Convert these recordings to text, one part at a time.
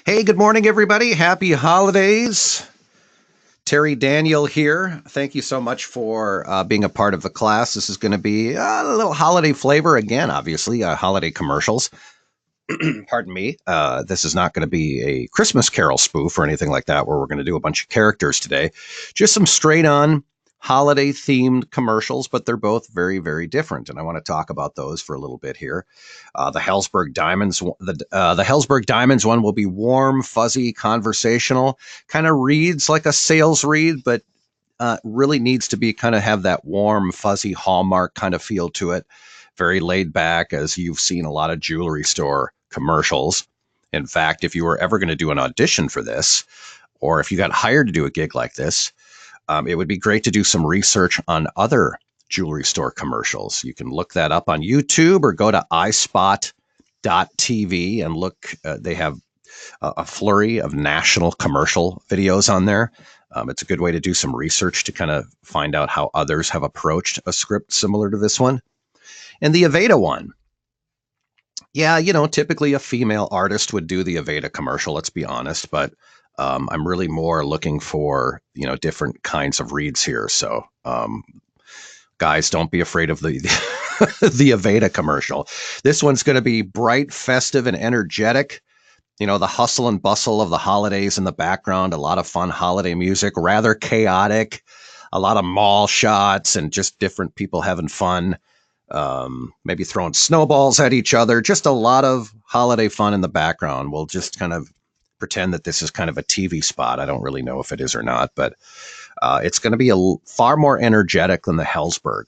Hey, good morning, everybody. Happy holidays. Terry Daniel here. Thank you so much for being a part of the class. This is going to be a little holiday flavor again, obviously, holiday commercials. Pardon me. This is not going to be a Christmas Carol spoof or anything like that, where we're going to do a bunch of characters today. Just some straight on holiday themed commercials, but they're both very, very different. And I want to talk about those for a little bit here. The Hellsberg Diamonds, the Hellsberg Diamonds one will be warm, fuzzy, conversational. Kind of reads like a sales read, but really needs to be kind of have that warm, fuzzy Hallmark kind of feel to it. Very laid back, as you've seen a lot of jewelry store commercials. In fact, if you were ever going to do an audition for this, or if you got hired to do a gig like this, it would be great to do some research on other jewelry store commercials. You can look that up on YouTube or go to ispot.tv and look. They have a flurry of national commercial videos on there. It's a good way to do some research to kind of find out how others have approached a script similar to this one. And the Aveda one. Yeah, typically a female artist would do the Aveda commercial, let's be honest, but I'm really more looking for, different kinds of reads here. So, guys, don't be afraid of the the Aveda commercial. This one's going to be bright, festive, and energetic. The hustle and bustle of the holidays in the background, a lot of fun holiday music, rather chaotic, a lot of mall shots and just different people having fun, maybe throwing snowballs at each other, just a lot of holiday fun in the background. We'll just kind of pretend that this is kind of a TV spot. I don't really know if it is or not, but it's going to be far more energetic than the Hellsberg.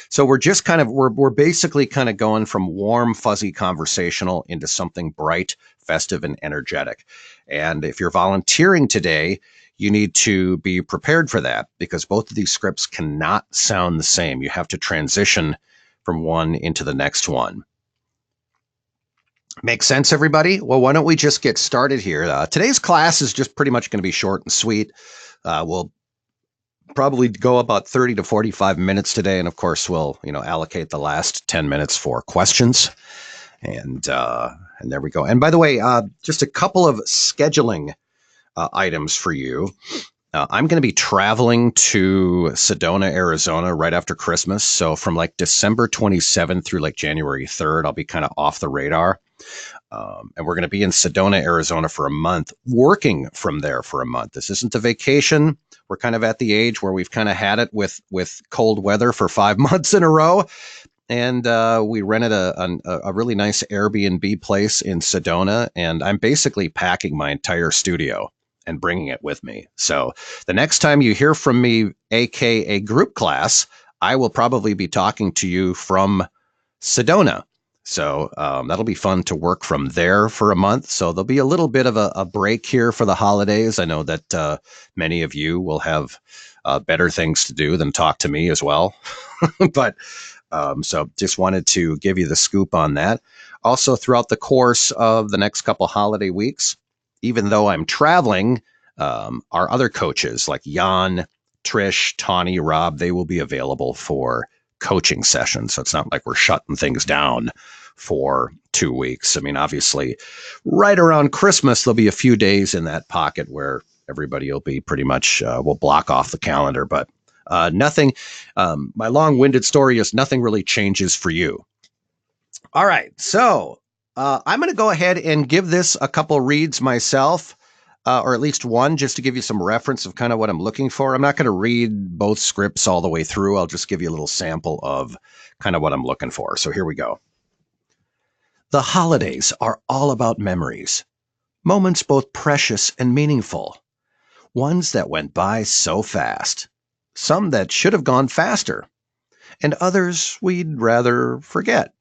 So we're basically kind of going from warm, fuzzy conversational into something bright, festive, and energetic. And if you're volunteering today, you need to be prepared for that, because both of these scripts cannot sound the same. You have to transition from one into the next one. Make sense, everybody? Well, why don't we just get started here? Today's class is just pretty much going to be short and sweet. We'll probably go about 30 to 45 minutes today. And of course, we'll, allocate the last 10 minutes for questions. And there we go. And by the way, just a couple of scheduling items for you. I'm going to be traveling to Sedona, Arizona right after Christmas. So from like December 27th through like January 3rd, I'll be kind of off the radar. And we're going to be in Sedona, Arizona for a month, working from there for a month. This isn't a vacation. We're kind of at the age where we've kind of had it with cold weather for 5 months in a row. And we rented a really nice Airbnb place in Sedona. And I'm basically packing my entire studio and bringing it with me. So the next time you hear from me, aka group class, I will probably be talking to you from Sedona. So that'll be fun to work from there for a month. So there'll be a little bit of a break here for the holidays. I know that many of you will have better things to do than talk to me as well. But so just wanted to give you the scoop on that. Also, throughout the course of the next couple holiday weeks, even though I'm traveling, our other coaches like Jan, Trish, Tawny, Rob, they will be available for coaching sessions. So it's not like we're shutting things down for 2 weeks. I mean, obviously, right around Christmas, there'll be a few days in that pocket where everybody will be pretty much, we'll block off the calendar, but nothing, my long-winded story is nothing really changes for you. All right. So I'm going to go ahead and give this a couple reads myself. Or at least one, just to give you some reference of kind of what I'm looking for. I'm not going to read both scripts all the way through. I'll just give you a little sample of kind of what I'm looking for. So here we go. The holidays are all about memories, moments both precious and meaningful, ones that went by so fast, some that should have gone faster, and others we'd rather forget.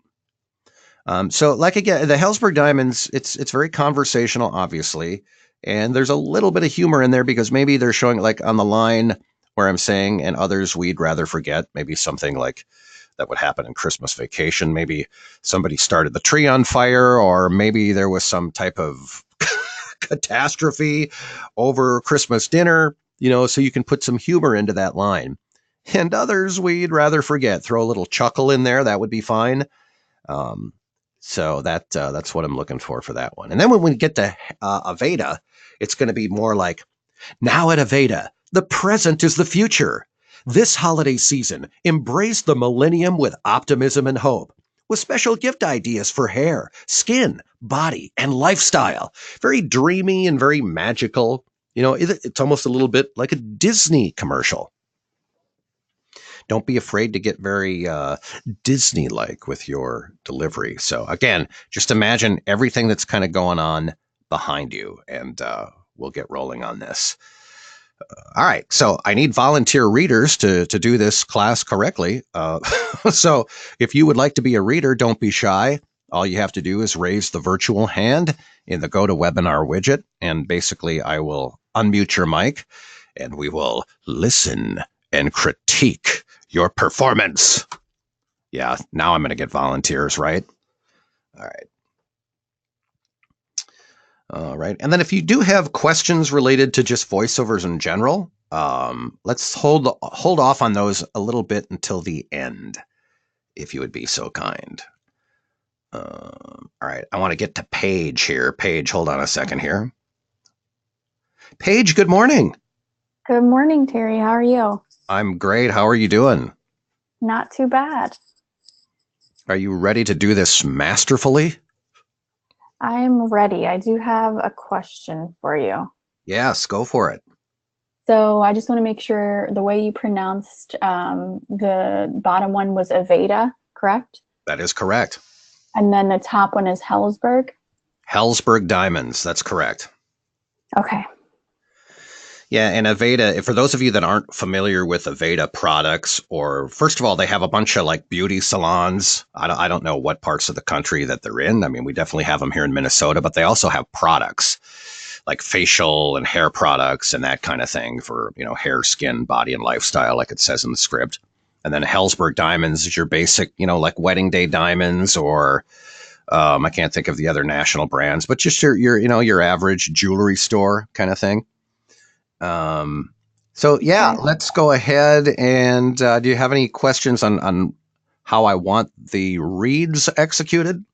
So like again, the Hellsberg Diamonds, it's very conversational, obviously. And there's a little bit of humor in there because maybe they're showing like on the line where I'm saying, and others we'd rather forget, maybe something like that would happen in Christmas Vacation. Maybe somebody started the tree on fire, or maybe there was some type of catastrophe over Christmas dinner, so you can put some humor into that line. And others we'd rather forget. Throw a little chuckle in there. That would be fine. So that's what I'm looking for that one. And then when we get to Aveda, it's going to be more like, now at Aveda, the present is the future. This holiday season, embrace the millennium with optimism and hope, with special gift ideas for hair, skin, body, and lifestyle. Very dreamy and very magical. It's almost a little bit like a Disney commercial. Don't be afraid to get very Disney-like with your delivery. So again, just imagine everything that's kind of going on behind you, and we'll get rolling on this. All right, so I need volunteer readers to do this class correctly. So if you would like to be a reader, don't be shy. All you have to do is raise the virtual hand in the GoToWebinar widget, and basically I will unmute your mic, and we will listen and critique your performance. Yeah, now I'm going to get volunteers, right? All right. All right. And then if you do have questions related to just voiceovers in general, let's hold off on those a little bit until the end, if you would be so kind. All right. I want to get to Paige here. Paige, hold on a second here. Paige, good morning. Good morning, Terry. How are you? I'm great. How are you doing? Not too bad. Are you ready to do this masterfully? I am ready. I do have a question for you. Yes, go for it. So I just want to make sure the way you pronounced the bottom one was Aveda, correct? That is correct. And then the top one is Hellsberg? Hellsberg Diamonds. That's correct. Okay. Yeah, and Aveda, for those of you that aren't familiar with Aveda products, or first of all, they have a bunch of like beauty salons. I don't know what parts of the country that they're in. I mean, we definitely have them here in Minnesota, but they also have products like facial and hair products and that kind of thing for, hair, skin, body, and lifestyle, like it says in the script. And then Hellsberg Diamonds is your basic, like wedding day diamonds, or I can't think of the other national brands, but just your average jewelry store kind of thing. So yeah, Okay. let's go ahead and do you have any questions on how I want the reads executed?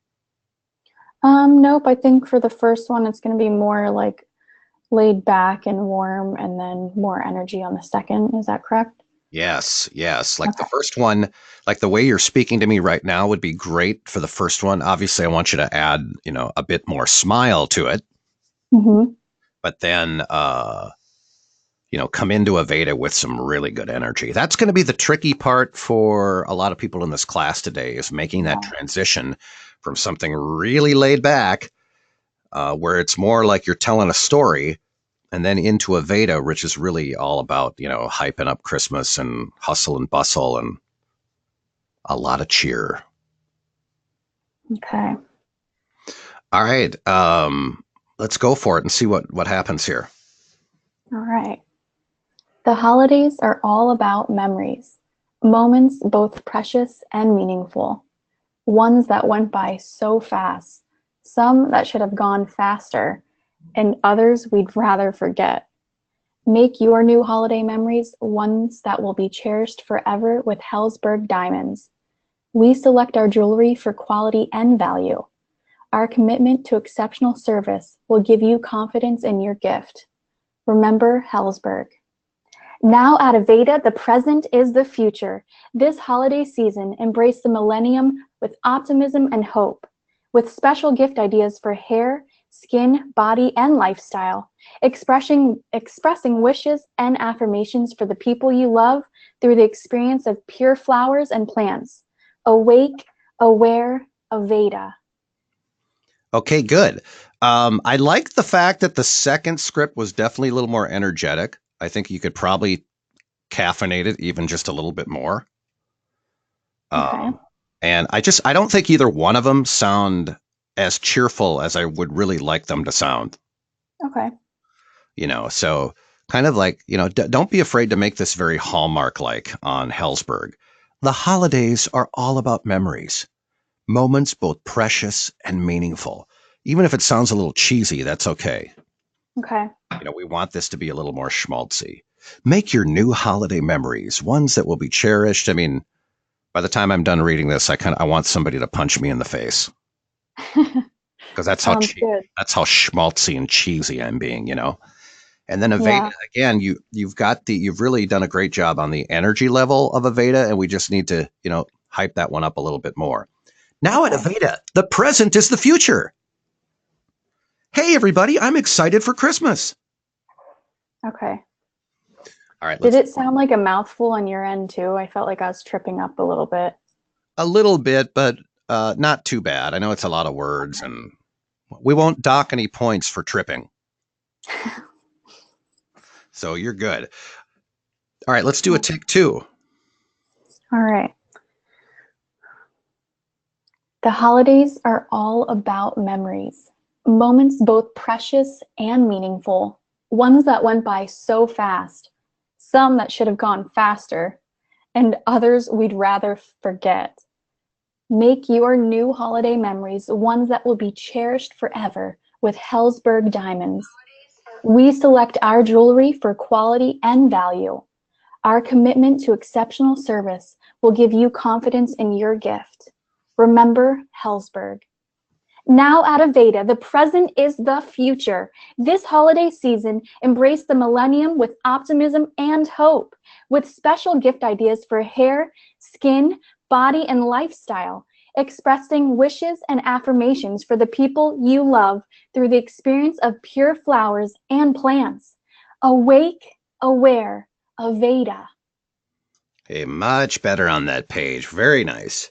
Nope. I think for the first one, it's going to be more like laid back and warm, and then more energy on the second. Is that correct? Yes. Like the Okay. first one, like the way you're speaking to me right now would be great for the first one. Obviously, I want you to add, a bit more smile to it, Mm-hmm. but then come into Aveda with some really good energy. That's going to be the tricky part for a lot of people in this class today, is making that Yeah. transition from something really laid back, where it's more like you're telling a story, and then into Aveda, which is really all about, hyping up Christmas and hustle and bustle and a lot of cheer. Okay. All right. Let's go for it and see what happens here. All right. The holidays are all about memories, moments both precious and meaningful, ones that went by so fast, some that should have gone faster, and others we'd rather forget. Make your new holiday memories ones that will be cherished forever with Hellsberg Diamonds. We select our jewelry for quality and value. Our commitment to exceptional service will give you confidence in your gift. Remember Hellsberg. Now at Aveda, the present is the future. This holiday season, embrace the millennium with optimism and hope, with special gift ideas for hair, skin, body, and lifestyle, expressing wishes and affirmations for the people you love through the experience of pure flowers and plants. Awake, aware, Aveda. Okay, good. I like the fact that the second script was definitely a little more energetic. I think you could probably caffeinate it even just a little bit more. Okay. And I don't think either one of them sound as cheerful as I would really like them to sound. Okay. So kind of like, don't be afraid to make this very Hallmark like on Hellsberg. The holidays are all about memories, moments both precious and meaningful. Even if it sounds a little cheesy, that's okay. Okay. We want this to be a little more schmaltzy. Make your new holiday memories ones that will be cherished. I mean, by the time I'm done reading this, I want somebody to punch me in the face. because that's how Sounds good. schmaltzy and cheesy I'm being. And then Aveda Yeah. again, you've really done a great job on the energy level of Aveda, and we just need to hype that one up a little bit more. Now at Okay. Aveda, the present is the future. Hey everybody, I'm excited for Christmas. Okay. All right, Did let's it sound like a mouthful on your end too? I felt like I was tripping up a little bit. a little bit, but not too bad. I know it's a lot of words, and we won't dock any points for tripping, so you're good. All right, let's do a take two. All right. The holidays are all about memories, moments both precious and meaningful, ones that went by so fast, some that should have gone faster, and others we'd rather forget. Make your new holiday memories ones that will be cherished forever with Hellsberg diamonds. We select our jewelry for quality and value. Our commitment to exceptional service will give you confidence in your gift. Remember Hellsberg. Now at Aveda, the present is the future. This holiday season, embrace the millennium with optimism and hope, with special gift ideas for hair, skin, body, and lifestyle, expressing wishes and affirmations for the people you love through the experience of pure flowers and plants. Awake, aware, Aveda. Okay, much better on that page. Very nice.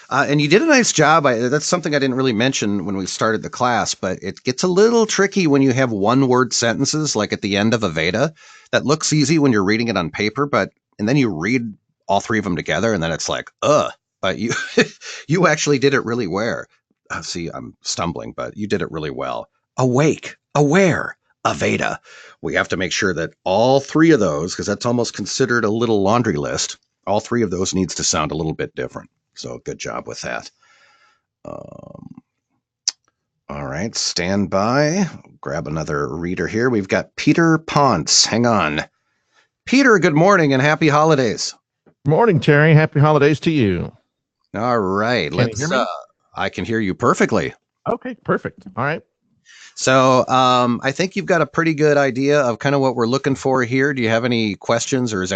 And you did a nice job. That's something I didn't really mention when we started the class, but it gets a little tricky when you have one word sentences like at the end of a Veda. That looks easy when you're reading it on paper, and then you read all three of them together, and then it's like, ugh. But you you actually did it really well. See, I'm stumbling, but you did it really well. Awake, aware, Aveda. We have to make sure that all three of those, because that's almost considered a little laundry list, all three of those needs to sound a little bit different. So good job with that. Um, all right, stand by. Grab another reader here. We've got Peter Ponce. Hang on. Peter, good morning and happy holidays. Morning, Terry. Happy holidays to you. All right, Can you hear me? I can hear you perfectly. Okay, perfect. All right. So I think you've got a pretty good idea of kind of what we're looking for here. Do you have any questions, or is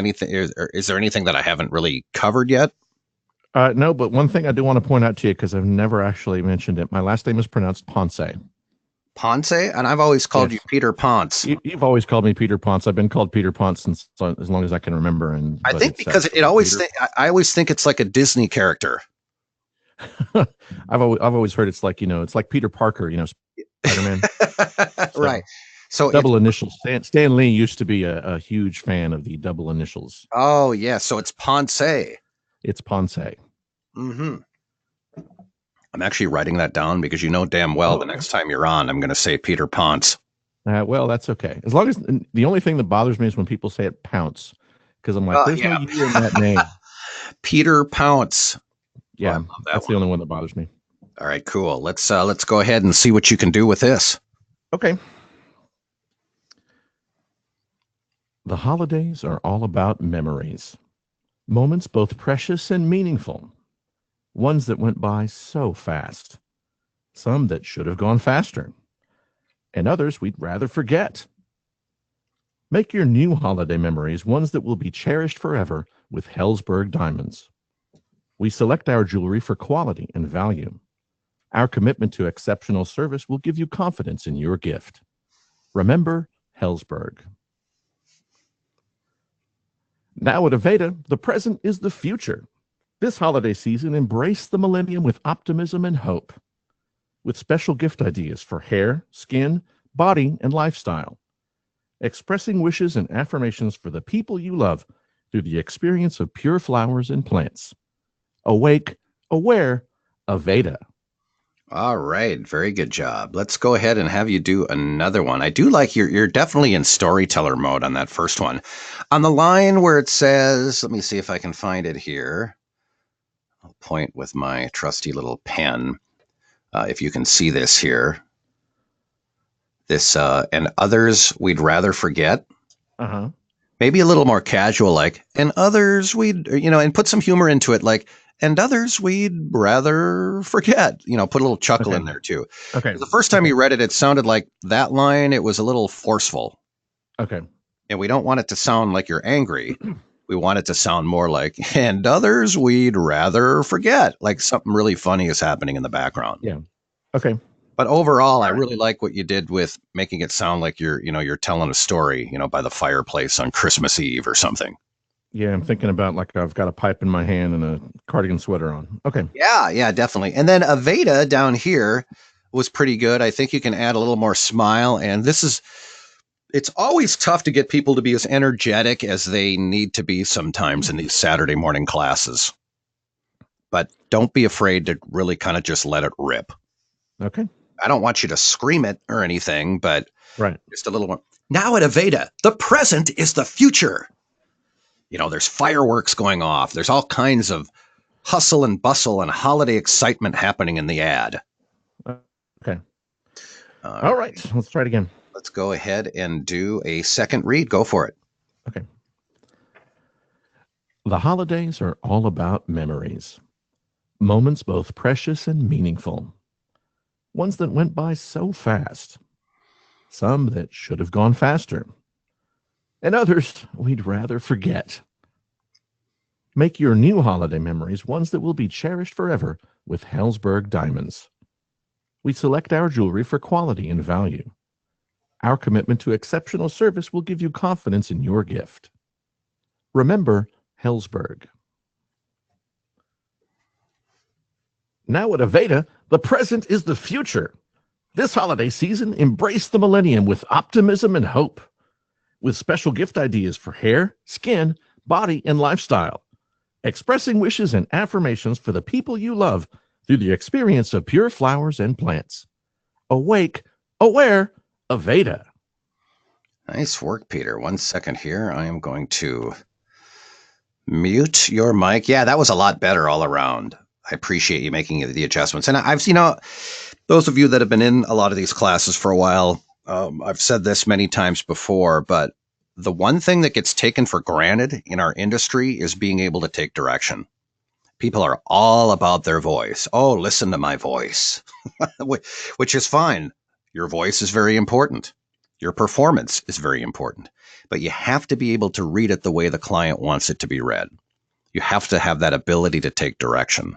there anything that I haven't really covered yet? No, but one thing I do want to point out to you because I've never actually mentioned it. My last name is pronounced Ponce. Ponce, and I've always called you Yes. Peter Ponce. You've always called me Peter Ponce. I've been called Peter Ponce since as long as I can remember. I But think it's because it actually always Peter. I always think it's like a Disney character. I've always heard it's like it's like Peter Parker. Spider-Man. So Right. So it's double initials. Stan Lee used to be a huge fan of the double initials. oh yeah, so it's Ponce. It's Ponce. Mm-hmm. I'm actually writing that down because you know damn well the Okay. next time you're on, I'm going to say Peter Ponce. Well, that's okay. As long as the only thing that bothers me is when people say it pounce, because I'm like, there's no Yeah, you in that name. Peter Pounce. Oh, I Yeah, love that that's one. the only one that bothers me. All right, cool. Let's go ahead and see what you can do with this. Okay. The holidays are all about memories, moments both precious and meaningful, ones that went by so fast, some that should have gone faster, and others we'd rather forget. Make your new holiday memories ones that will be cherished forever with Hellsberg diamonds. We select our jewelry for quality and value. Our commitment to exceptional service will give you confidence in your gift. Remember Hellsberg. Now at Aveda, the present is the future. This holiday season, embrace the millennium with optimism and hope. With special gift ideas for hair, skin, body, and lifestyle. Expressing wishes and affirmations for the people you love through the experience of pure flowers and plants. Awake, aware, Aveda. All right, very good job. Let's go ahead and have you do another one. I do like you're definitely in storyteller mode on that first one. On the line where it says, let me see if I can find it here. I'll point with my trusty little pen. If you can see this here, this and others we'd rather forget. Uh-huh. Maybe a little more casual, like, and others we'd, and put some humor into it, like, and others we'd rather forget. Put a little chuckle in Okay. there too. Okay. 'Cause the first time Okay. you read it, it sounded like that line, it was a little forceful. Okay. And we don't want it to sound like you're angry. We want it to sound more like, and others we'd rather forget, like something really funny is happening in the background. Yeah. Okay. But overall, I All right. really like what you did with making it sound like you're telling a story, by the fireplace on Christmas Eve or something. Yeah, I'm thinking about like I've got a pipe in my hand and a cardigan sweater on. Okay. Yeah, definitely. And then Aveda down here was pretty good. I think you can add a little more smile. And it's always tough to get people to be as energetic as they need to be sometimes in these Saturday morning classes. But don't be afraid to really kind of just let it rip. Okay. I don't want you to scream it or anything, but Right. just a little more. Now at Aveda, the present is the future. There's fireworks going off. There's all kinds of hustle and bustle and holiday excitement happening in the ad. Okay. All All right. Let's try it again. Let's go ahead and do a second read. Go for it. Okay. The holidays are all about memories, moments both precious and meaningful, ones that went by so fast, some that should have gone faster, and others we'd rather forget. Make your new holiday memories ones that will be cherished forever with Hellsberg diamonds. We select our jewelry for quality and value. Our commitment to exceptional service will give you confidence in your gift. Remember Hellsberg. Now at Aveda, the present is the future. This holiday season, embrace the millennium with optimism and hope. With special gift ideas for hair, skin, body, and lifestyle. Expressing wishes and affirmations for the people you love through the experience of pure flowers and plants. Awake, aware, Aveda. Nice work, Peter. 1 second here. I am going to mute your mic. Yeah, that was a lot better all around. I appreciate you making the adjustments. And I've, those of you that have been in a lot of these classes for a while, I've said this many times before, but the one thing that gets taken for granted in our industry is being able to take direction. People are all about their voice. Oh, listen to my voice, which is fine. Your voice is very important. Your performance is very important, but you have to be able to read it the way the client wants it to be read. You have to have that ability to take direction.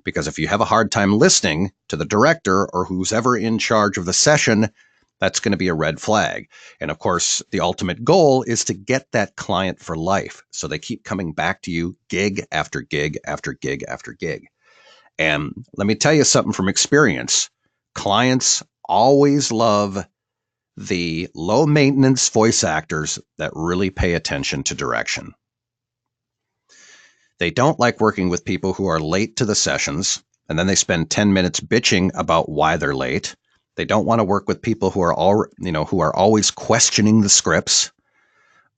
Because if you have a hard time listening to the director or who's ever in charge of the session, that's going to be a red flag. And of course, the ultimate goal is to get that client for life. So they keep coming back to you gig after gig after gig after gig. And let me tell you something from experience. Clients always love the low maintenance voice actors that really pay attention to direction. They don't like working with people who are late to the sessions, and then they spend 10 minutes bitching about why they're late. They don't want to work with people who are always questioning the scripts,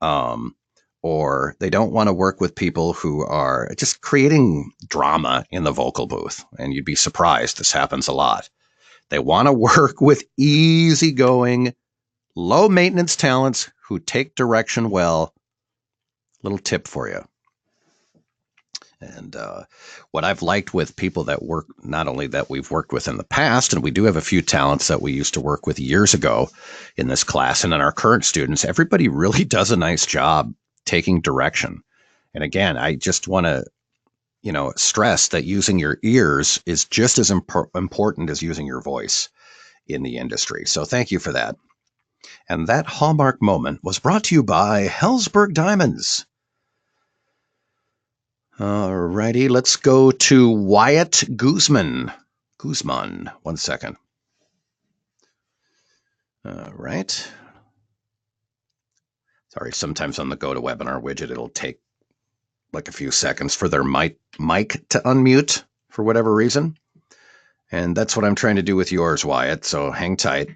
or they don't want to work with people who are just creating drama in the vocal booth. And you'd be surprised, this happens a lot. They want to work with easygoing, low maintenance talents who take direction well. Little tip for you. And what I've liked with people that work, not only that we've worked with in the past, and we do have a few talents that we used to work with years ago in this class and in our current students, everybody really does a nice job taking direction. And again, I just want to, stress that using your ears is just as important as using your voice in the industry. So thank you for that. And that hallmark moment was brought to you by Hellsberg Diamonds. All righty, let's go to Wyatt Guzman. 1 second. All right. Sorry, sometimes on the GoToWebinar widget, it'll take like a few seconds for their mic to unmute for whatever reason. And that's what I'm trying to do with yours, Wyatt, so hang tight.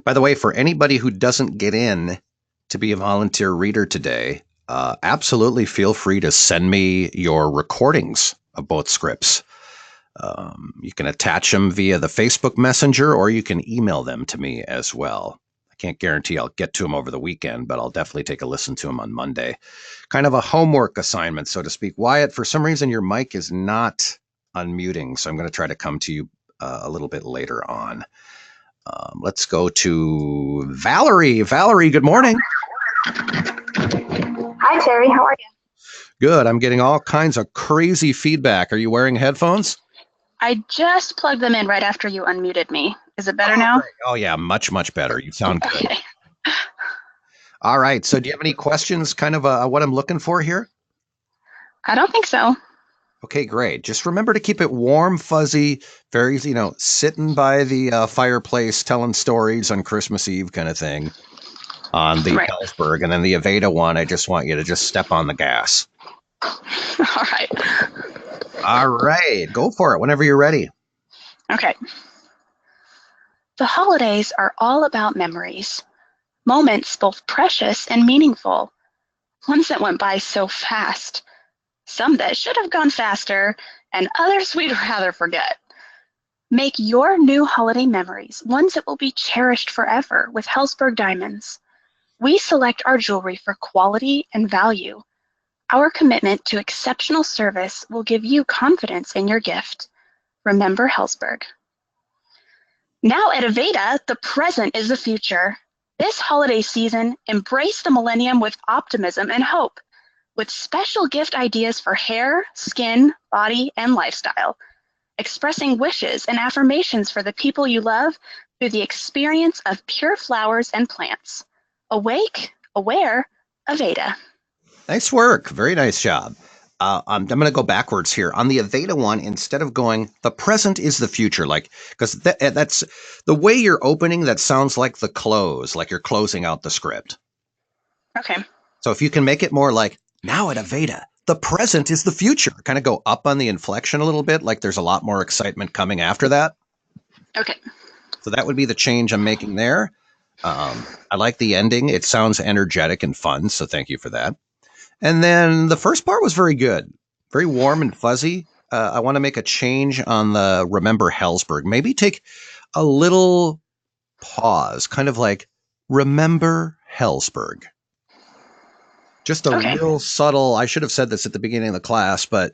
By the way, for anybody who doesn't get in to be a volunteer reader today, absolutely feel free to send me your recordings of both scripts. You can attach them via the Facebook Messenger, or you can email them to me as well. I can't guarantee I'll get to them over the weekend, but I'll definitely take a listen to them on Monday. Kind of a homework assignment, so to speak. Wyatt, for some reason, your mic is not unmuting, so I'm going to try to come to you a little bit later on. Let's go to Valerie. Valerie, good morning. Hi, Terry. How are you? Good. I'm getting all kinds of crazy feedback. Are you wearing headphones? I just plugged them in right after you unmuted me. Is it better now? Great. Oh, yeah, much, much better. You sound good. Okay. All right. So do you have any questions, kind of what I'm looking for here? I don't think so. Okay, great. Just remember to keep it warm, fuzzy, very, sitting by the fireplace, telling stories on Christmas Eve kind of thing on the Right. Hellsberg. And then the Aveda one, I just want you to just step on the gas. All right. All right. Go for it whenever you're ready. Okay. The holidays are all about memories, moments both precious and meaningful, ones that went by so fast, some that should have gone faster, and others we'd rather forget. Make your new holiday memories ones that will be cherished forever with Hellsberg Diamonds. We select our jewelry for quality and value. Our commitment to exceptional service will give you confidence in your gift. Remember Hellsberg. Now at Aveda, the present is the future. This holiday season, embrace the millennium with optimism and hope, with special gift ideas for hair, skin, body, and lifestyle, expressing wishes and affirmations for the people you love through the experience of pure flowers and plants. Awake, aware, Aveda. Nice work. Very nice job. I'm going to go backwards here. On the Aveda one, instead of going, the present is the future, like, because that's the way you're opening, that sounds like the close, like you're closing out the script. Okay. So if you can make it more like, now at Aveda, the present is the future, kind of go up on the inflection a little bit, like there's a lot more excitement coming after that. Okay. So that would be the change I'm making there. I like the ending. It sounds energetic and fun, so thank you for that. And then the first part was very good, very warm and fuzzy. I want to make a change on the Remember Hellsberg. Maybe take a little pause, kind of like Remember Hellsberg. Just a real subtle, I should have said this at the beginning of the class, but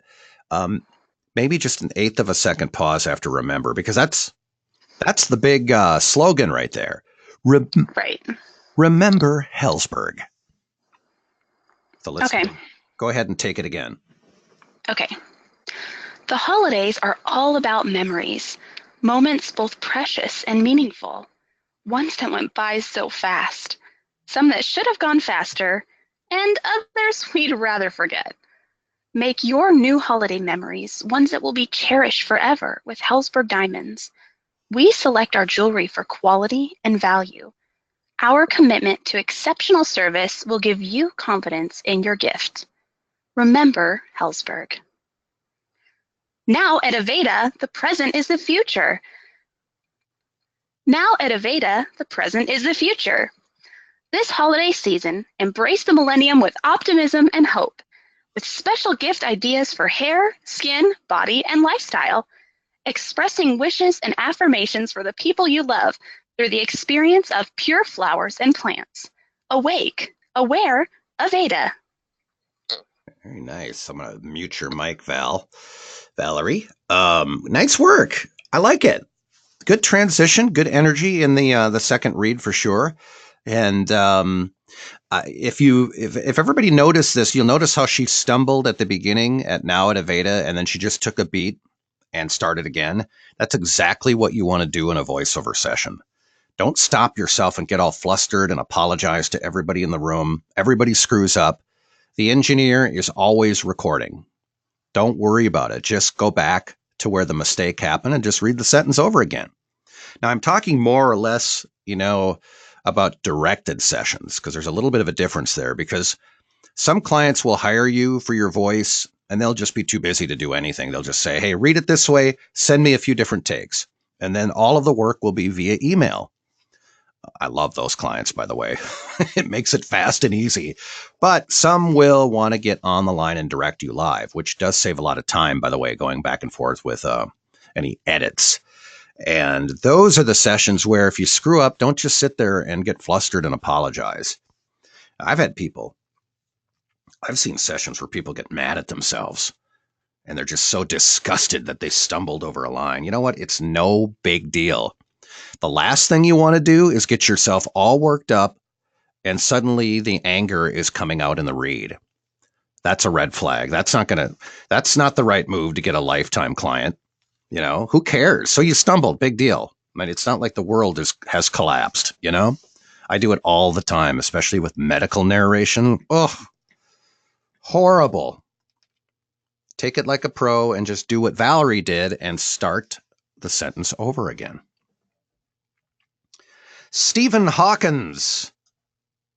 maybe just an eighth of a second pause after Remember, because that's the big slogan right there. Right. Remember Hellsberg. So let's Okay. go ahead and take it again. Okay. The holidays are all about memories, moments both precious and meaningful, ones that went by so fast, some that should have gone faster, and others we'd rather forget. Make your new holiday memories ones that will be cherished forever with Hellsberg Diamonds. We select our jewelry for quality and value. Our commitment to exceptional service will give you confidence in your gift. Remember Hellsberg. Now at Aveda, the present is the future. Now at Aveda, the present is the future. This holiday season, embrace the millennium with optimism and hope, with special gift ideas for hair, skin, body, and lifestyle, expressing wishes and affirmations for the people you love through the experience of pure flowers and plants. Awake, aware, Aveda. Very nice. I'm going to mute your mic, Valerie. Nice work. I like it. Good transition, good energy in the second read for sure. And if everybody noticed this, you'll notice how she stumbled at the beginning at Now at Aveda, and then she just took a beat and started again. That's exactly what you want to do in a voiceover session. Don't stop yourself and get all flustered and apologize to everybody in the room. Everybody screws up. The engineer is always recording. Don't worry about it. Just go back to where the mistake happened and just read the sentence over again. Now, I'm talking more or less, about directed sessions, because there's a little bit of a difference there, because some clients will hire you for your voice and they'll just be too busy to do anything. They'll just say, hey, read it this way, send me a few different takes. And then all of the work will be via email. I love those clients, by the way. It makes it fast and easy. But some will want to get on the line and direct you live, which does save a lot of time, by the way, going back and forth with any edits. And those are the sessions where if you screw up, don't just sit there and get flustered and apologize. I've seen sessions where people get mad at themselves and they're just so disgusted that they stumbled over a line. You know what? It's no big deal. The last thing you want to do is get yourself all worked up and suddenly the anger is coming out in the read. That's a red flag. That's not the right move to get a lifetime client. Who cares? So you stumbled, big deal. I mean, it's not like the world has collapsed, I do it all the time, especially with medical narration. Oh, horrible. Take it like a pro and just do what Valerie did and start the sentence over again. Stephen Hawkins.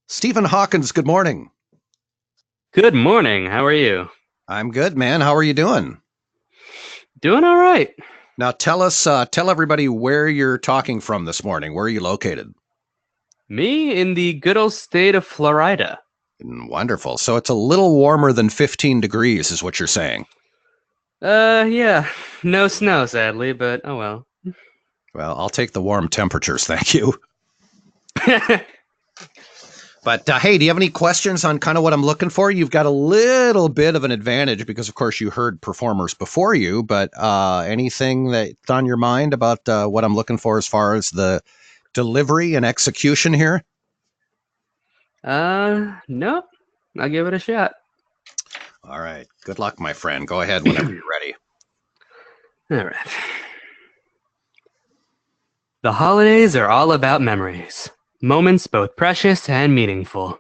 Stephen Hawkins, good morning. Good morning. How are you? I'm good, man. How are you doing? Doing all right. Now tell everybody where you're talking from this morning. Where are you located? Me in the good old state of Florida. Wonderful. So it's a little warmer than 15 degrees is what you're saying. Yeah. No snow, sadly, but oh well. Well, I'll take the warm temperatures, thank you. But hey, do you have any questions on kind of what I'm looking for? You've got a little bit of an advantage because, of course, you heard performers before you, but anything that's on your mind about what I'm looking for as far as the delivery and execution here? Nope. I'll give it a shot. All right. Good luck, my friend. Go ahead whenever you're ready. All right. The holidays are all about memories. Moments both precious and meaningful.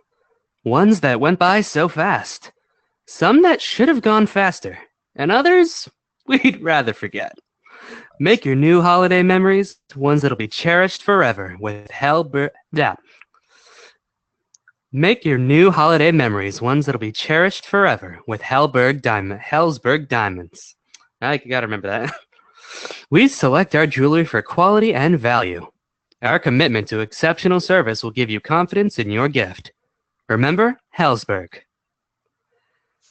Ones that went by so fast. Some that should have gone faster. And others we'd rather forget. Make your new holiday memories ones that'll be cherished forever with Make your new holiday memories ones that'll be cherished forever with Hellsberg Diamonds. I gotta remember that. We select our jewelry for quality and value. Our commitment to exceptional service will give you confidence in your gift. Remember, Hellsberg.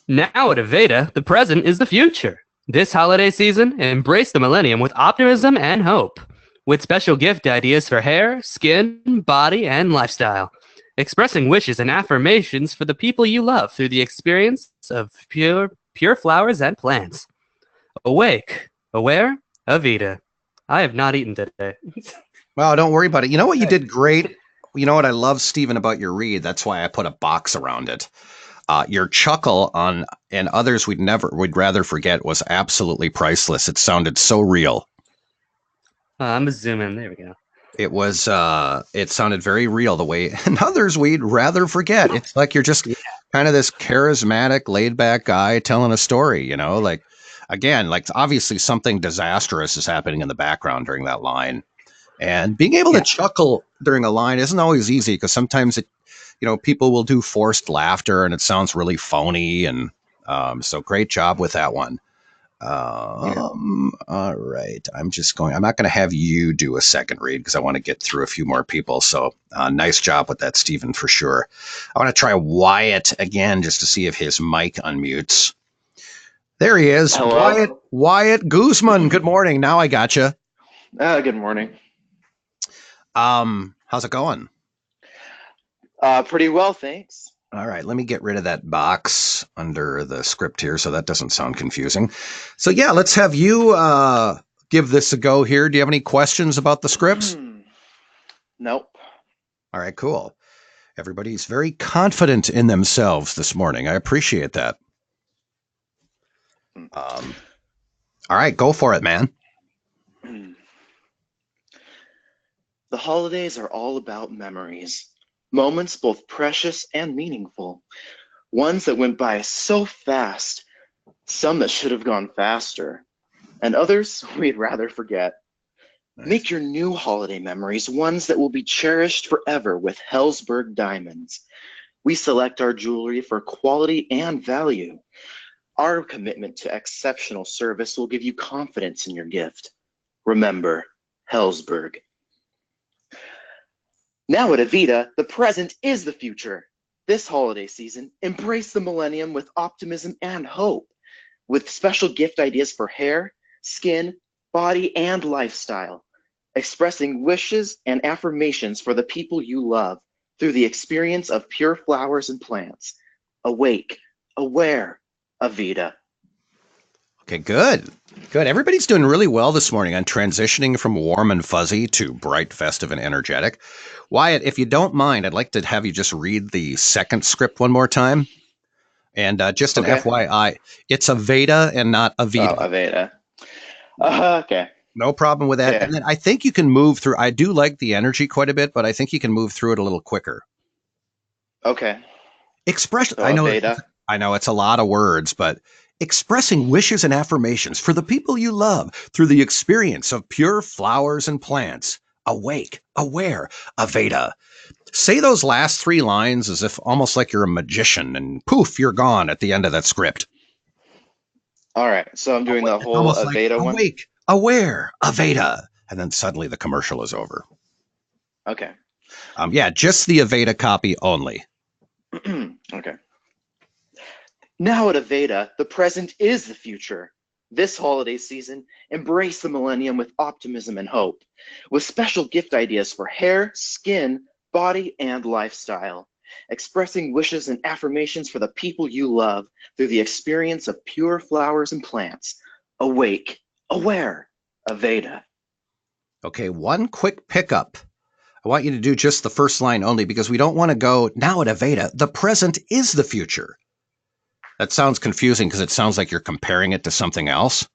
Now at Aveda, the present is the future. This holiday season, embrace the millennium with optimism and hope. With special gift ideas for hair, skin, body, and lifestyle. Expressing wishes and affirmations for the people you love through the experience of pure flowers and plants. Awake, aware, Aveda. I have not eaten today. Well, don't worry about it. You know what? You did great. You know what I love, Stephen, about your read? That's why I put a box around it. Your chuckle on and others we'd rather forget was absolutely priceless. It sounded so real. I'm gonna zoom in. There we go. It was. It sounded very real the way. And others we'd rather forget. It's like you're just kind of this charismatic, laid-back guy telling a story. Like again, like obviously something disastrous is happening in the background during that line. And being able to chuckle during a line isn't always easy because sometimes people will do forced laughter and it sounds really phony. And so great job with that one. All right. I'm not going to have you do a second read because I want to get through a few more people. So nice job with that, Stephen, for sure. I want to try Wyatt again just to see if his mic unmutes. There he is. Hello. Wyatt Guzman. Good morning. Now I got you. Good morning. How's it going? Pretty well, thanks. All right, let me get rid of that box under the script here so that doesn't sound confusing. So yeah, let's have you give this a go here. Do you have any questions about the scripts? Nope. All right, cool. Everybody's very confident in themselves this morning. I appreciate that. All right, go for it, man. The holidays are all about memories. Moments both precious and meaningful. Ones that went by so fast, some that should have gone faster, and others we'd rather forget. Nice. Make your new holiday memories ones that will be cherished forever with Hellsberg Diamonds. We select our jewelry for quality and value. Our commitment to exceptional service will give you confidence in your gift. Remember, Hellsberg. Now at Aveda, the present is the future. This holiday season, embrace the millennium with optimism and hope. With special gift ideas for hair, skin, body, and lifestyle. expressing wishes and affirmations for the people you love through the experience of pure flowers and plants. Awake, aware, Avita. Okay, good. Good. Everybody's doing really well this morning on transitioning from warm and fuzzy to bright, festive, and energetic. Wyatt, if you don't mind, I'd like to have you just read the second script one more time. And just an Okay. FYI, it's Aveda and not Avita. Oh, Avita. Okay. No problem with that. Okay. And then I think you can move through. I do like the energy quite a bit, but I think you can move through it a little quicker. Okay. Expression. So I know. Aveda. I know it's a lot of words, but expressing wishes and affirmations for the people you love through the experience of pure flowers and plants. Awake, aware, Aveda. Say those last three lines as if almost like you're a magician, and poof, you're gone at the end of that script. All right. So I'm doing the It's whole almost like Aveda one. awake, aware, Aveda, and then suddenly the commercial is over. Okay. Yeah, just the Aveda copy only. Okay. Now at Aveda, the present is the future. This holiday season, embrace the millennium with optimism and hope, with special gift ideas for hair, skin, body, and lifestyle, expressing wishes and affirmations for the people you love through the experience of pure flowers and plants. Awake, aware, Aveda. Okay, one quick pickup. I want you to do just the first line only because we don't want to go now at Aveda. The present is the future. That sounds confusing because it sounds like you're comparing it to something else.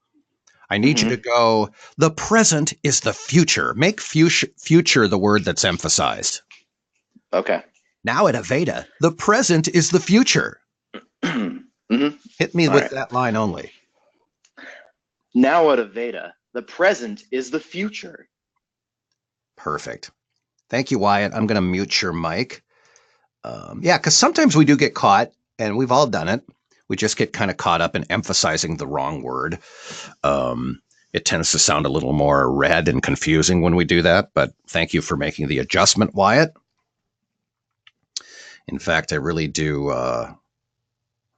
I need you to go, the present is the future. Make future the word that's emphasized. Okay. Now at Aveda, the present is the future. Hit me with that line only. Now at Aveda, the present is the future. Perfect. Thank you, Wyatt. I'm going to mute your mic. Yeah, because sometimes we do get caught, and we've all done it. We just get kind of caught up in emphasizing the wrong word. It tends to sound a little more red and confusing when we do that, but thank you for making the adjustment, Wyatt. In fact, I really do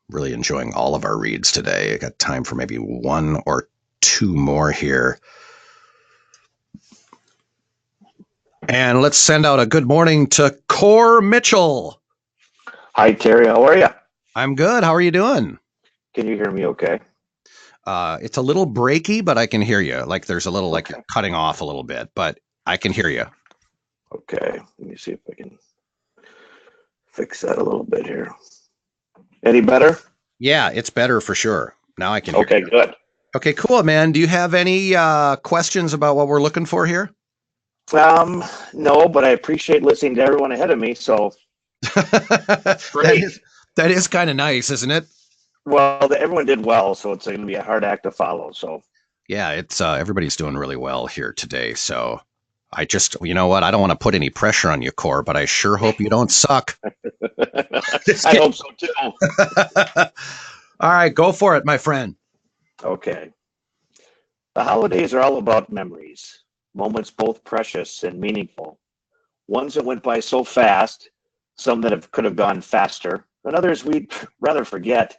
really enjoying all of our reads today. I got time for maybe one or two more here. And let's send out a good morning to Core Mitchell. Hi, Terry. How are you? I'm good. How are you doing? Can you hear me okay? It's a little breaky, but I can hear you. Like there's a little, like you're cutting off a little bit, but I can hear you. Okay. Let me see if I can fix that a little bit here. Any better? Yeah, it's better for sure. Now I can hear you. Okay, good. Okay, cool, man. Do you have any questions about what we're looking for here? No, but I appreciate listening to everyone ahead of me. So that is kind of nice, isn't it? Well, everyone did well, so it's going to be a hard act to follow. So yeah, it's everybody's doing really well here today. So I just, you know what? I don't want to put any pressure on you, Core, but I sure hope you don't suck. I hope so too. All right, go for it, my friend. Okay. The holidays are all about memories, moments both precious and meaningful. Ones that went by so fast, some that could have gone faster, and others we'd rather forget.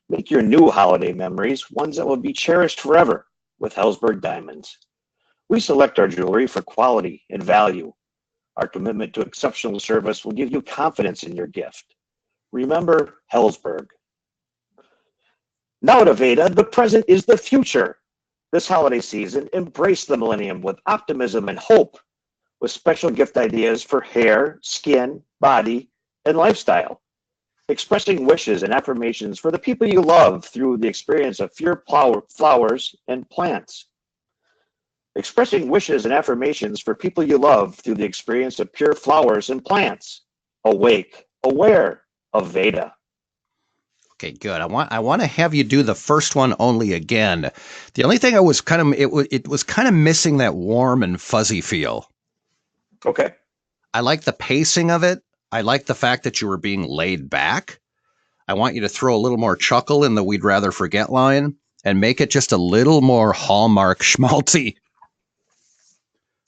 Make your new holiday memories ones that will be cherished forever with Hellsberg Diamonds. We select our jewelry for quality and value. Our commitment to exceptional service will give you confidence in your gift. Remember Hellsberg. Now at Aveda, the present is the future. This holiday season, embrace the millennium with optimism and hope, with special gift ideas for hair, skin, body, and lifestyle. Expressing wishes and affirmations for the people you love through the experience of pure flowers and plants. Expressing wishes and affirmations for people you love through the experience of pure flowers and plants. Awake, aware, Aveda. Okay, good. I want to have you do the first one only again. The only thing I was kind of it was kind of missing that warm and fuzzy feel. Okay. I like the pacing of it. I like the fact that you were being laid back. I want you to throw a little more chuckle in the "we'd rather forget" line and make it just a little more Hallmark schmaltzy.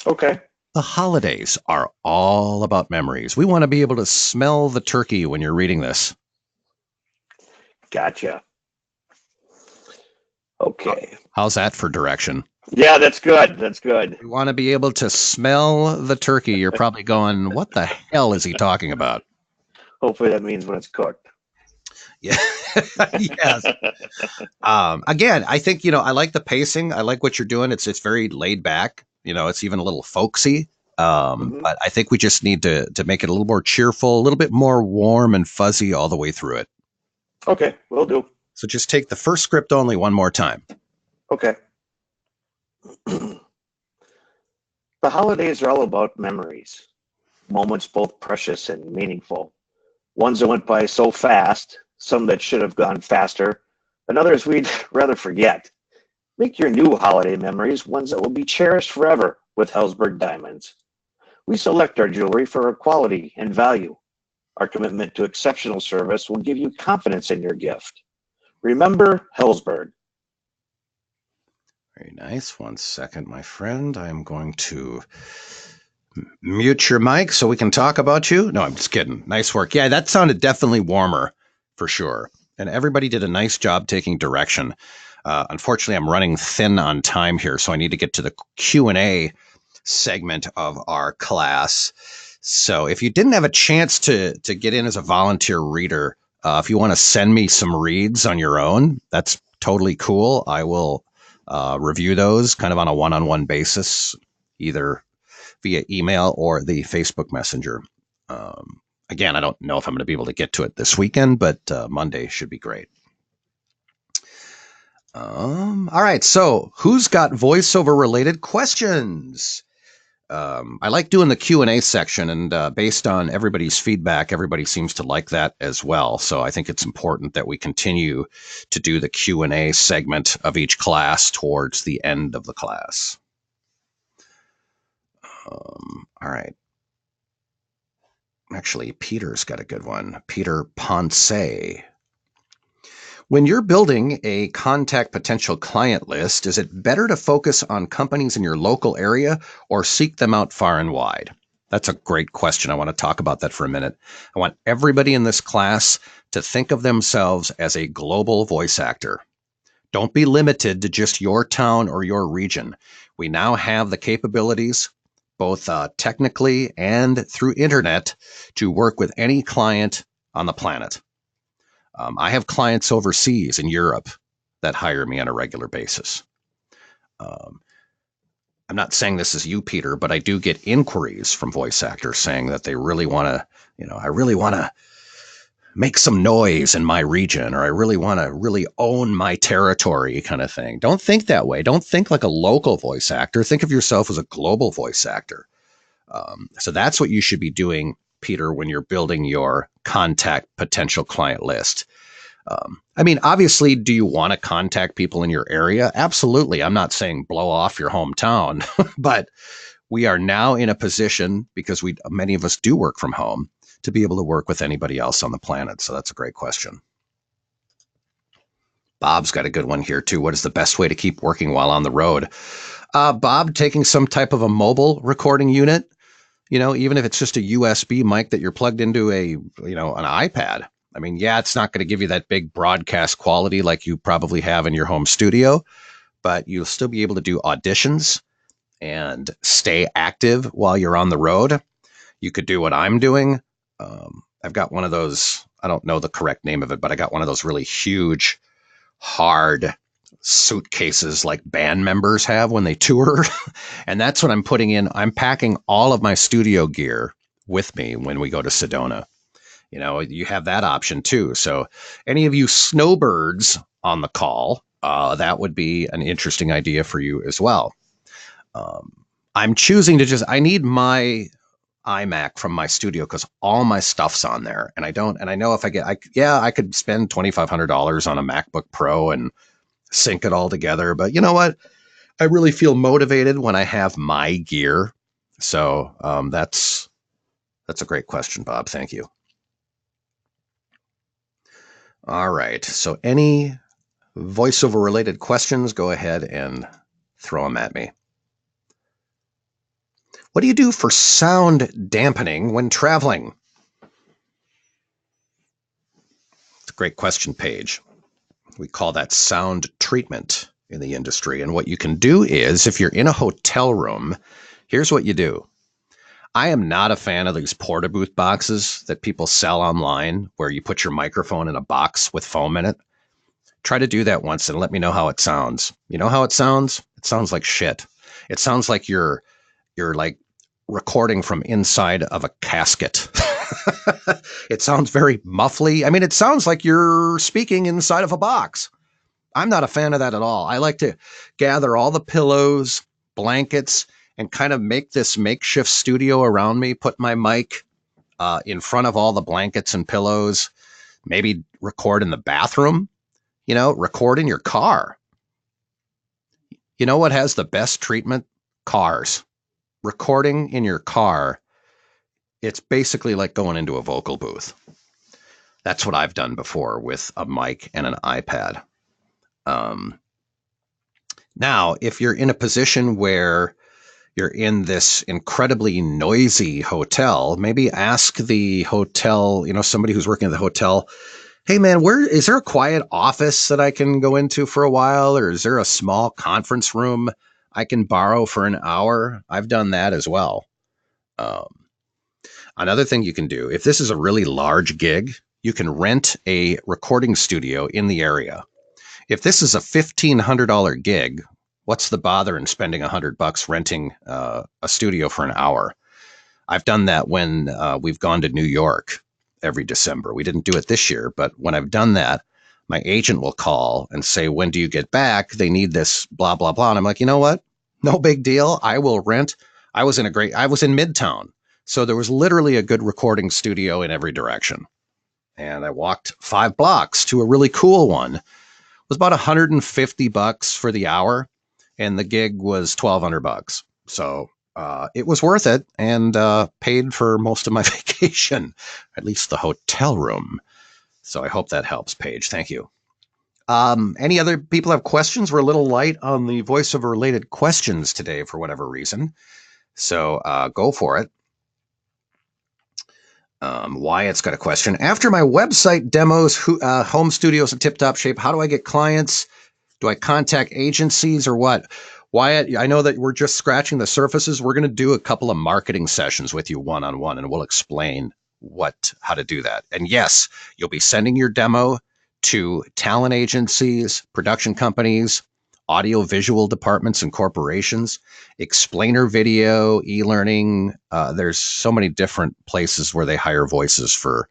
Okay. The holidays are all about memories. We want to be able to smell the turkey when you're reading this. Gotcha. Okay. How's that for direction? Yeah, that's good. That's good. You want to be able to smell the turkey. You're probably going, what the hell is he talking about? Hopefully that means when it's cooked. Yeah. Yes. Again, I think, I like the pacing. I like what you're doing. It's very laid back. It's even a little folksy. But I think we just need to make it a little more cheerful, a little bit more warm and fuzzy all the way through it. Okay, will do. So just take the first script only one more time. Okay. The holidays are all about memories, moments both precious and meaningful. Ones that went by so fast, some that should have gone faster, and others we'd rather forget. Make your new holiday memories ones that will be cherished forever with Hellsberg Diamonds. We select our jewelry for quality and value. Our commitment to exceptional service will give you confidence in your gift. Remember Hellsberg. Very nice. 1 second, my friend. I'm going to mute your mic so we can talk about you. No, I'm just kidding. Nice work. Yeah, that sounded definitely warmer for sure. And everybody did a nice job taking direction. Unfortunately, I'm running thin on time here, so I need to get to the Q&A segment of our class. So if you didn't have a chance to get in as a volunteer reader, if you want to send me some reads on your own, that's totally cool. I will review those kind of on a one-on-one basis, either via email or the Facebook Messenger. Again, I don't know if I'm going to be able to get to it this weekend, but Monday should be great. All right. So who's got voiceover related questions? I like doing the Q&A section, and based on everybody's feedback, everybody seems to like that as well. So I think it's important that we continue to do the Q&A segment of each class towards the end of the class. All right. Actually, Peter's got a good one. Peter Ponce. When you're building a contact potential client list, is it better to focus on companies in your local area or seek them out far and wide? That's a great question. I want to talk about that for a minute. I want everybody in this class to think of themselves as a global voice actor. Don't be limited to just your town or your region. We now have the capabilities, both technically and through internet, to work with any client on the planet. I have clients overseas in Europe that hire me on a regular basis. I'm not saying this is you, Peter, but I do get inquiries from voice actors saying that they really want to, I really want to make some noise in my region, or I really want to really own my territory kind of thing. Don't think that way. Don't think like a local voice actor. Think of yourself as a global voice actor. So that's what you should be doing, Peter, when you're building your contact potential client list. I mean, obviously, do you want to contact people in your area? Absolutely. I'm not saying blow off your hometown, but we are now in a position, because many of us do work from home, to be able to work with anybody else on the planet. So that's a great question. Bob's got a good one here too. What is the best way to keep working while on the road? Bob, taking some type of a mobile recording unit, even if it's just a USB mic that you're plugged into an iPad. I mean, yeah, it's not going to give you that big broadcast quality like you probably have in your home studio, but you'll still be able to do auditions and stay active while you're on the road. You could do what I'm doing. I've got one of those, I don't know the correct name of it, but I got one of those really huge, hard suitcases like band members have when they tour. And that's what I'm putting in. I'm packing all of my studio gear with me when we go to Sedona. You have that option too. So any of you snowbirds on the call, that would be an interesting idea for you as well. I'm choosing to I need my iMac from my studio because all my stuff's on there, and I know if I could spend $2,500 on a MacBook Pro and sync it all together. But you know what? I really feel motivated when I have my gear. So that's a great question, Bob. Thank you. All right. So any voiceover related questions, go ahead and throw them at me. What do you do for sound dampening when traveling? It's a great question, Paige. We call that sound treatment in the industry. And what you can do is, if you're in a hotel room, here's what you do. I am not a fan of these porta booth boxes that people sell online where you put your microphone in a box with foam in it. Try to do that once and let me know how it sounds. You know how it sounds? It sounds like shit. It sounds like you're like recording from inside of a casket. It sounds very muffly. I mean, it sounds like you're speaking inside of a box. I'm not a fan of that at all. I like to gather all the pillows, blankets, and kind of make this makeshift studio around me, put my mic in front of all the blankets and pillows, maybe record in the bathroom, record in your car. You know what has the best treatment? Cars. Recording in your car, it's basically like going into a vocal booth. That's what I've done before with a mic and an iPad. Now, if you're in a position where you're in this incredibly noisy hotel, maybe ask the hotel, somebody who's working at the hotel, hey man, is there a quiet office that I can go into for a while? Or is there a small conference room I can borrow for an hour? I've done that as well. Another thing you can do, if this is a really large gig, you can rent a recording studio in the area. If this is a $1,500 gig, what's the bother in spending $100 renting a studio for an hour? I've done that when we've gone to New York every December. We didn't do it this year, but when I've done that, my agent will call and say, when do you get back? They need this, blah, blah, blah. And I'm like, you know what? No big deal. I will rent. I was in Midtown. So there was literally a good recording studio in every direction. And I walked 5 blocks to a really cool one. It was about $150 for the hour, and the gig was $1,200. So it was worth it, and paid for most of my vacation, at least the hotel room. So I hope that helps, Paige. Thank you. Any other people have questions? We're a little light on the voiceover related questions today for whatever reason. So go for it. Wyatt's got a question. After my website demos, home studios in tip-top shape, how do I get clients? Do I contact agencies or what? Wyatt, I know that we're just scratching the surfaces. We're going to do a couple of marketing sessions with you one-on-one, and we'll explain how to do that. And yes, you'll be sending your demo to talent agencies, production companies, audio-visual departments and corporations, explainer video, e-learning. There's so many different places where they hire voices for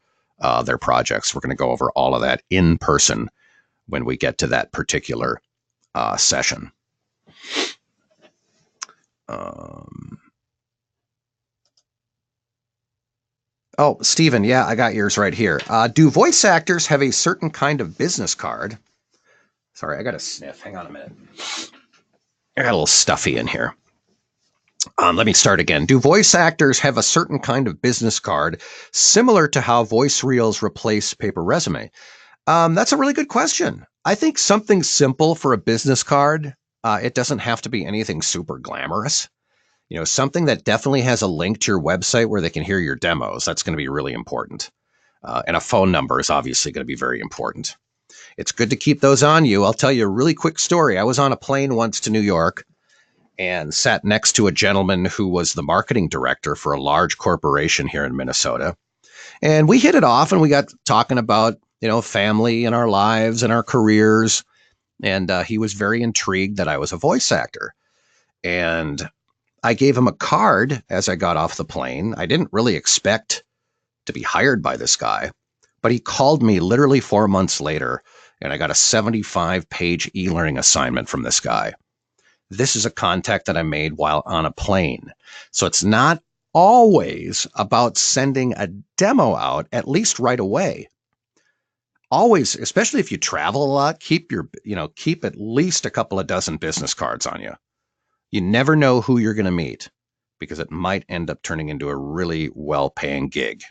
their projects. We're going to go over all of that in person when we get to that particular session. Oh, Stephen, yeah, I got yours right here. Do voice actors have a certain kind of business card? Sorry, I got a sniff. Hang on a minute. I got a little stuffy in here. Let me start again. Do voice actors have a certain kind of business card similar to how voice reels replace paper resume? That's a really good question. I think something simple for a business card. It doesn't have to be anything super glamorous. Something that definitely has a link to your website where they can hear your demos. That's going to be really important. And a phone number is obviously going to be very important. It's good to keep those on you. I'll tell you a really quick story. I was on a plane once to New York and sat next to a gentleman who was the marketing director for a large corporation here in Minnesota. And we hit it off and we got talking about, family and our lives and our careers. And he was very intrigued that I was a voice actor. And I gave him a card as I got off the plane. I didn't really expect to be hired by this guy, but he called me literally 4 months later, and I got a 75-page e-learning assignment from this guy. This is a contact that I made while on a plane. So it's not always about sending a demo out, at least right away. Always, especially if you travel a lot, keep at least a couple of dozen business cards on you. You never know who you're going to meet because it might end up turning into a really well-paying gig.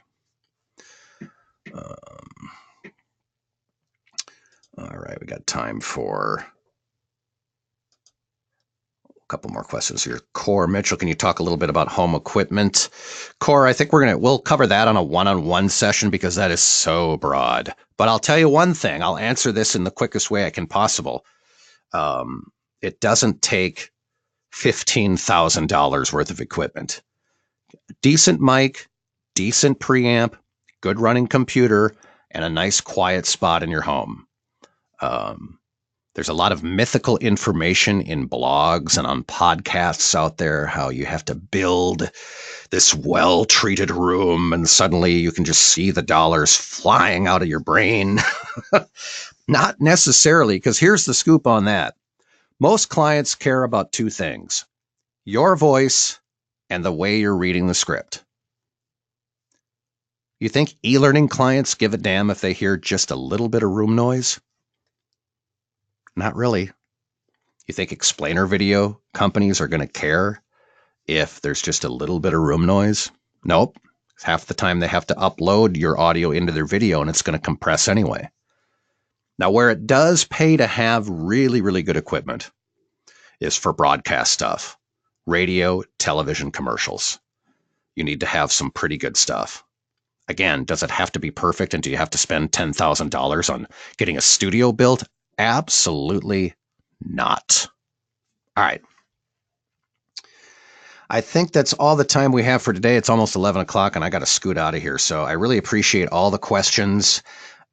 All right, we got time for couple more questions here. Core Mitchell, can you talk a little bit about home equipment? Core, I think we'll cover that on a one-on-one session because that is so broad. But I'll tell you one thing. I'll answer this in the quickest way I can possible. It doesn't take $15,000 worth of equipment. Decent mic, decent preamp, good running computer, and a nice quiet spot in your home. There's a lot of mythical information in blogs and on podcasts out there, how you have to build this well-treated room and suddenly you can just see the dollars flying out of your brain. Not necessarily, because here's the scoop on that. Most clients care about two things: your voice and the way you're reading the script. You think e-learning clients give a damn if they hear just a little bit of room noise? Not really. You think explainer video companies are going to care if there's just a little bit of room noise? Nope. Half the time they have to upload your audio into their video and it's going to compress anyway. Now, where it does pay to have really, really good equipment is for broadcast stuff. Radio, television commercials. You need to have some pretty good stuff. Again, does it have to be perfect and do you have to spend $10,000 on getting a studio built? Absolutely not. All right. I think that's all the time we have for today. It's almost 11 o'clock and I got to scoot out of here. So I really appreciate all the questions.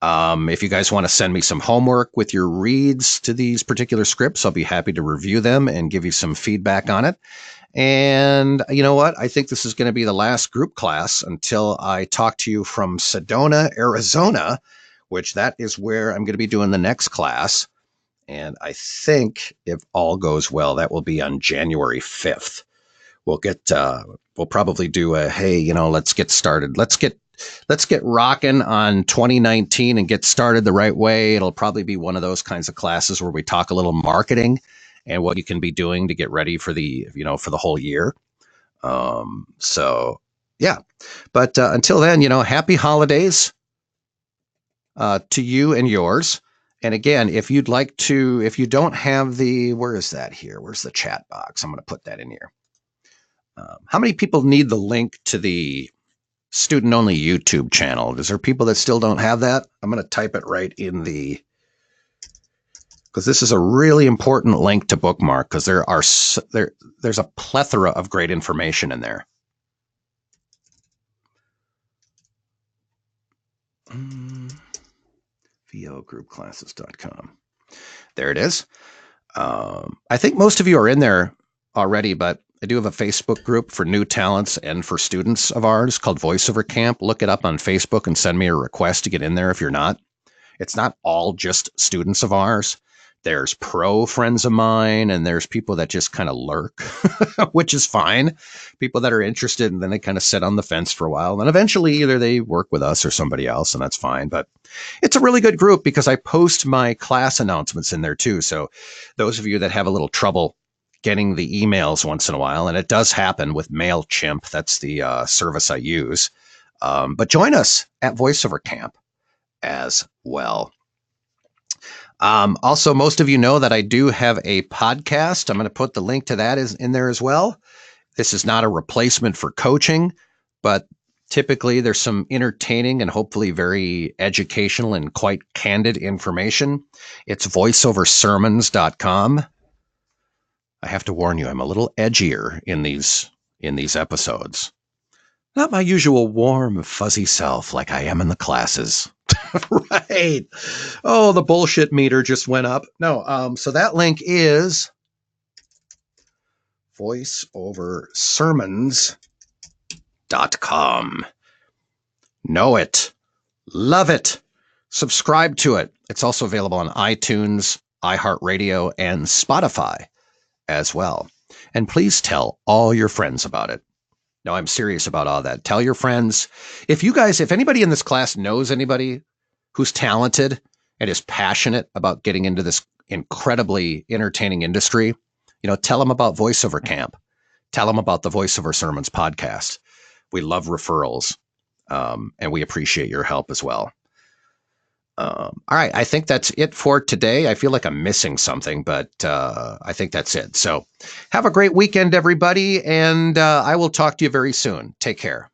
If you guys want to send me some homework with your reads to these particular scripts, I'll be happy to review them and give you some feedback on it. And you know what? I think this is going to be the last group class until I talk to you from Sedona, Arizona, which that is where I'm going to be doing the next class. And I think if all goes well, that will be on January 5th. We'll probably do a, hey, let's get started. Let's get rocking on 2019 and get started the right way. It'll probably be one of those kinds of classes where we talk a little marketing and what you can be doing to get ready for the whole year. So yeah, but until then, happy holidays to you and yours. And again, if you don't have where is that here? Where's the chat box? I'm going to put that in here. How many people need the link to the student-only YouTube channel? Is there people that still don't have that? I'm going to type it right in because this is a really important link to bookmark because there's a plethora of great information in there. VOgroupclasses.com. There it is. I think most of you are in there already, but I do have a Facebook group for new talents and for students of ours called Voiceover Camp. Look it up on Facebook and send me a request to get in there if you're not. It's not all just students of ours. There's pro friends of mine and there's people that just kind of lurk, which is fine. People that are interested and then they kind of sit on the fence for a while. And eventually either they work with us or somebody else, and that's fine. But it's a really good group because I post my class announcements in there too. So those of you that have a little trouble getting the emails once in a while, and it does happen with MailChimp, that's the service I use. But join us at Voiceover Camp as well. Also, most of you know that I do have a podcast. I'm going to put the link to that in there as well. This is not a replacement for coaching, but typically there's some entertaining and hopefully very educational and quite candid information. It's voiceoversermons.com. I have to warn you, I'm a little edgier in these episodes. Not my usual warm, fuzzy self like I am in the classes. Right. Oh, the bullshit meter just went up. No, so that link is voiceoversermons.com. Know it. Love it. Subscribe to it. It's also available on iTunes, iHeartRadio, and Spotify as well. And please tell all your friends about it. No, I'm serious about all that. Tell your friends. If anybody in this class knows anybody who's talented and is passionate about getting into this incredibly entertaining industry, tell them about Voiceover Camp. Tell them about the Voiceover Sermons podcast. We love referrals, and we appreciate your help as well. All right, I think that's it for today. I feel like I'm missing something, but I think that's it. So have a great weekend, everybody, and I will talk to you very soon. Take care.